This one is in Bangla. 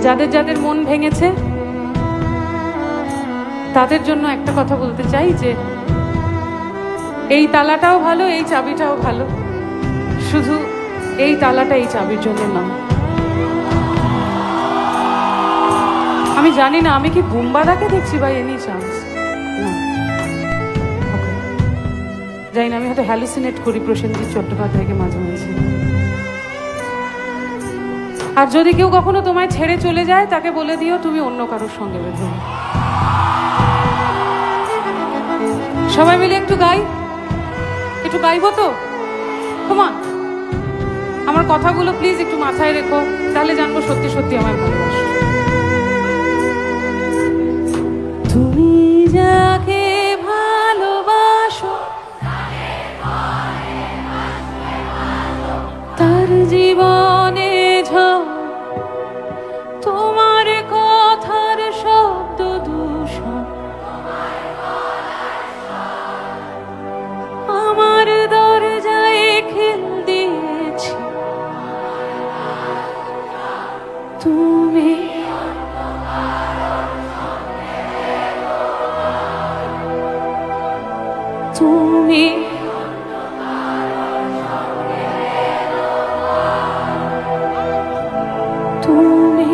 যাদের যাদের মন ভেঙেছে তাদের জন্য একটা কথা বলতে চাই যে এই তালাটাও ভালো, এই চাবিটাও ভালো, শুধু এই তালাটা এই চাবির জন্য নয়। আমি জানি না আমি কি বুম্বাদাকে দেখছি বা এনি চান্স, জানি না, আমি হয়তো হ্যালুসিনেট করি প্রসেনজিৎ চট্টোপাধ্যায়কে মাঝে মাঝে। আর যদি কেউ কখনো তোমায় ছেড়ে চলে যায় তাকে বলে দিও তুমি অন্য কারোর সঙ্গে বেঁধে। সবাই মিলে একটু গাই, একটু গাইবো তো? তোমার আমার কথাগুলো প্লিজ একটু মাথায় রেখো, তাহলে জানবো সত্যি সত্যি আমার ভালোবাসো। তুমি যাকে ভালোবাসো তার জীবনে ঝড়, তোমার কথার শব্দ দূষণ আমার দরজায় খিল দিয়েছি। তুমি তুমি তুমি